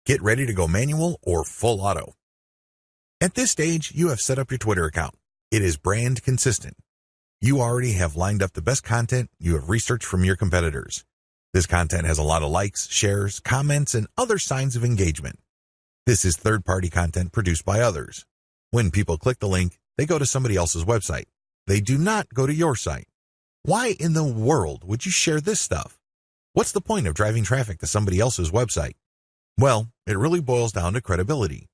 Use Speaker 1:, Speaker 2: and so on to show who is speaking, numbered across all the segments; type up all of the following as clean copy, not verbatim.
Speaker 1: Get ready to go manual or full auto. At this stage, you have set up your Twitter account. It is brand consistent. You already have lined up the best content you have researched from your competitors. This content has a lot of likes, shares, comments, and other signs of engagement. This is third-party content produced by others. When people click the link, they go to somebody else's website. They do not go to your site. Why in the world would you share this stuff? What's the point of driving traffic to somebody else's website? Well, it really boils down to credibility.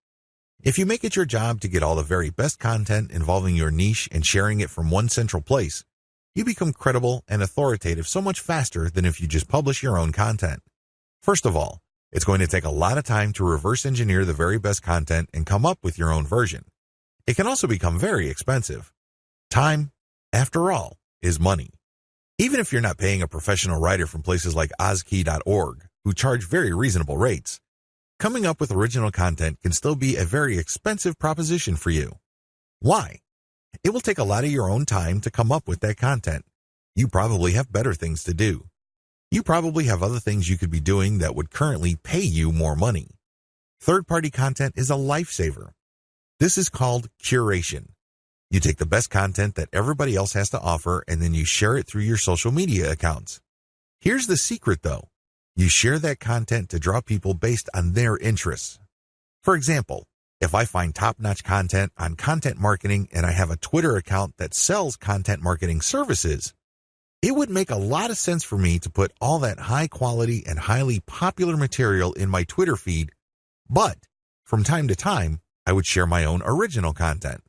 Speaker 1: If you make it your job to get all the very best content involving your niche and sharing it from one central place, you become credible and authoritative so much faster than if you just publish your own content. First of all, it's going to take a lot of time to reverse engineer the very best content and come up with your own version. It can also become very expensive. Time, after all, is money. Even if you're not paying a professional writer from places like Ozkey.org, who charge very reasonable rates, coming up with original content can still be a very expensive proposition for you. Why? It will take a lot of your own time to come up with that content. You probably have better things to do. You probably have other things you could be doing that would currently pay you more money. Third-party content is a lifesaver. This is called curation. You take the best content that everybody else has to offer and then you share it through your social media accounts. Here's the secret though. You share that content to draw people based on their interests. For example, if I find top-notch content on content marketing and I have a Twitter account that sells content marketing services, it would make a lot of sense for me to put all that high-quality and highly popular material in my Twitter feed, but from time to time, I would share my own original content.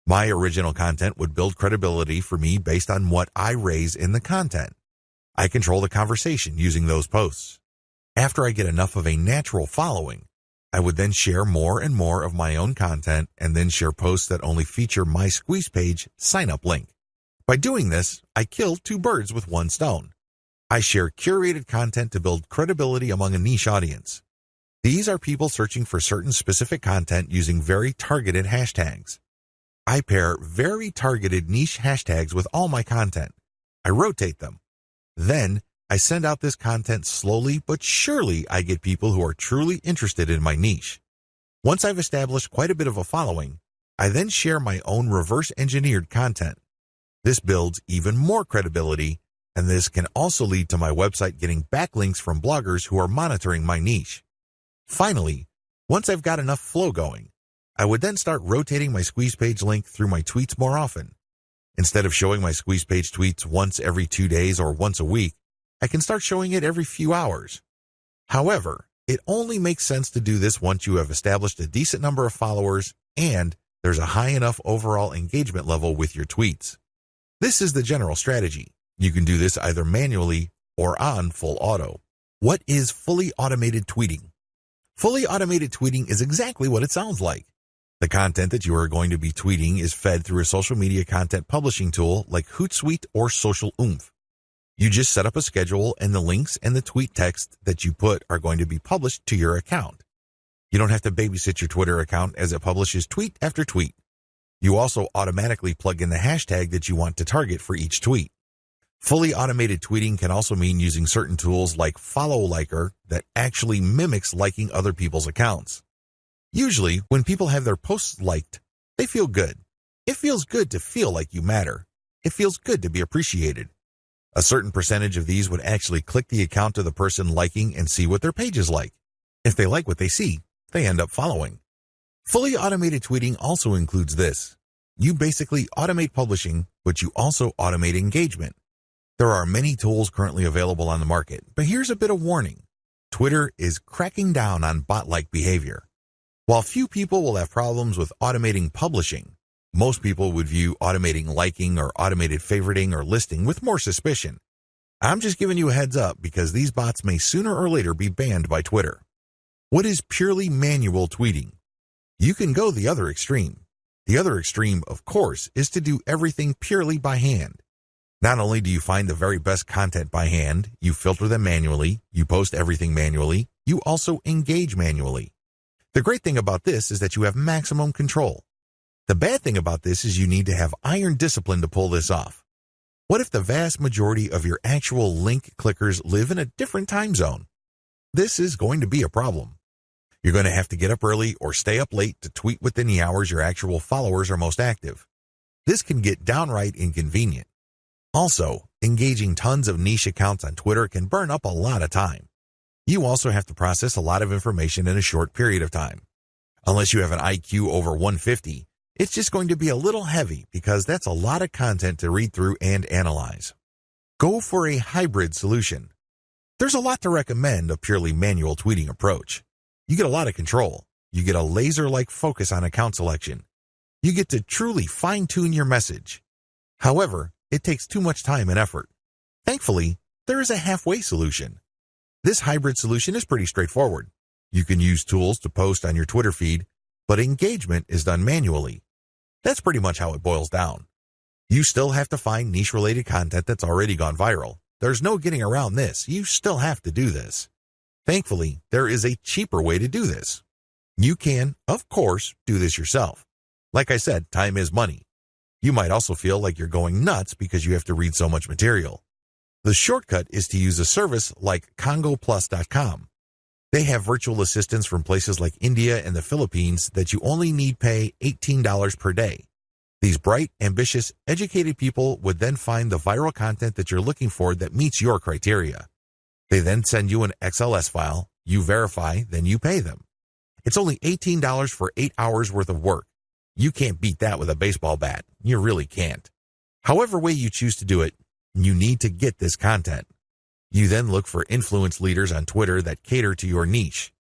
Speaker 1: My original content would build credibility for me based on what I raise in the content. I control the conversation using those posts. After I get enough of a natural following, I would then share more and more of my own content and then share posts that only feature my Squeeze Page sign-up link. By doing this, I kill two birds with one stone. I share curated content to build credibility among a niche audience. These are people searching for certain specific content using very targeted hashtags. I pair very targeted niche hashtags with all my content. I rotate them. Then, I send out this content slowly but surely. I get people who are truly interested in my niche. Once I've established quite a bit of a following, I then share my own reverse-engineered content. This builds even more credibility, and this can also lead to my website getting backlinks from bloggers who are monitoring my niche. Finally, once I've got enough flow going, I would then start rotating my Squeeze Page link through my tweets more often. Instead of showing my Squeeze Page tweets once every 2 days or once a week, I can start showing it every few hours. However, it only makes sense to do this once you have established a decent number of followers and there's a high enough overall engagement level with your tweets. This is the general strategy. You can do this either manually or on full auto. What is fully automated tweeting? Fully automated tweeting is exactly what it sounds like. The content that you are going to be tweeting is fed through a social media content publishing tool like Hootsuite or Social Oomph. You just set up a schedule and the links and the tweet text that you put are going to be published to your account. You don't have to babysit your Twitter account as it publishes tweet after tweet. You also automatically plug in the hashtag that you want to target for each tweet. Fully automated tweeting can also mean using certain tools like Follow Liker that actually mimics liking other people's accounts. Usually, when people have their posts liked, they feel good. It feels good to feel like you matter. It feels good to be appreciated. A certain percentage of these would actually click the account of the person liking and see what their page is like. If they like what they see, they end up following. Fully automated tweeting also includes this. You basically automate publishing, but you also automate engagement. There are many tools currently available on the market, but here's a bit of warning. Twitter is cracking down on bot-like behavior. While few people will have problems with automating publishing, most people would view automating liking or automated favoriting or listing with more suspicion. I'm just giving you a heads up because these bots may sooner or later be banned by Twitter. What is purely manual tweeting? You can go the other extreme. The other extreme, of course, is to do everything purely by hand. Not only do you find the very best content by hand, you filter them manually, you post everything manually, you also engage manually. The great thing about this is that you have maximum control. The bad thing about this is you need to have iron discipline to pull this off. What if the vast majority of your actual link clickers live in a different time zone? This is going to be a problem. You're going to have to get up early or stay up late to tweet within the hours your actual followers are most active. This can get downright inconvenient. Also, engaging tons of niche accounts on Twitter can burn up a lot of time. You also have to process a lot of information in a short period of time. Unless you have an IQ over 150, it's just going to be a little heavy because that's a lot of content to read through and analyze. Go for a hybrid solution. There's a lot to recommend a purely manual tweeting approach. You get a lot of control. You get a laser-like focus on account selection. You get to truly fine-tune your message. However, it takes too much time and effort. Thankfully, there is a halfway solution. This hybrid solution is pretty straightforward. You can use tools to post on your Twitter feed, but engagement is done manually. That's pretty much how it boils down. You still have to find niche-related content that's already gone viral. There's no getting around this. You still have to do this. Thankfully, there is a cheaper way to do this. You can, of course, do this yourself. Like I said, time is money. You might also feel like you're going nuts because you have to read so much material. The shortcut is to use a service like congoplus.com. They have virtual assistants from places like India and the Philippines that you only need pay $18 per day. These bright, ambitious, educated people would then find the viral content that you're looking for that meets your criteria. They then send you an XLS file, you verify, then you pay them. It's only $18 for 8 hours worth of work. You can't beat that with a baseball bat. You really can't. However way you choose to do it, you need to get this content. You then look for influence leaders on Twitter that cater to your niche.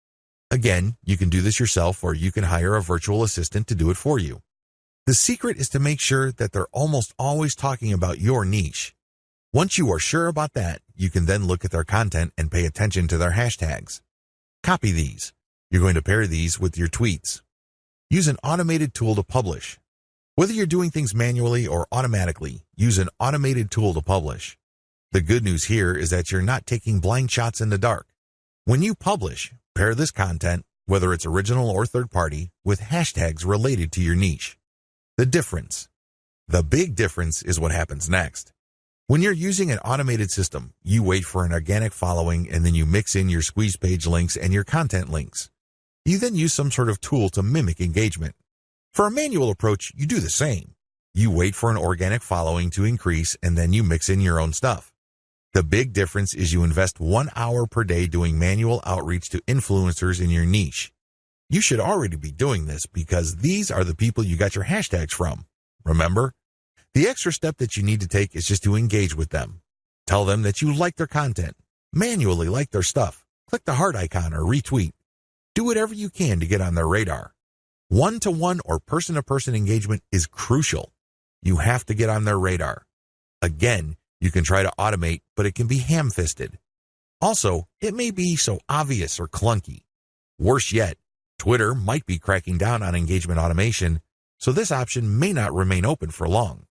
Speaker 1: Again, you can do this yourself or you can hire a virtual assistant to do it for you. The secret is to make sure that they're almost always talking about your niche. Once you are sure about that, you can then look at their content and pay attention to their hashtags. Copy these. You're going to pair these with your tweets. Use an automated tool to publish. Whether you're doing things manually or automatically, use an automated tool to publish. The good news here is that you're not taking blind shots in the dark. When you publish, pair this content, whether it's original or third-party, with hashtags related to your niche. The big difference is what happens next. When you're using an automated system, you wait for an organic following and then you mix in your squeeze page links and your content links. You then use some sort of tool to mimic engagement. For a manual approach, you do the same. You wait for an organic following to increase and then you mix in your own stuff. The big difference is you invest 1 hour per day doing manual outreach to influencers in your niche. You should already be doing this because these are the people you got your hashtags from. Remember? The extra step that you need to take is just to engage with them. Tell them that you like their content. Manually like their stuff. Click the heart icon or retweet. Do whatever you can to get on their radar. One-to-one or person-to-person engagement is crucial. You have to get on their radar. Again, you can try to automate, but it can be ham-fisted. Also, it may be so obvious or clunky. Worse yet, Twitter might be cracking down on engagement automation, so this option may not remain open for long.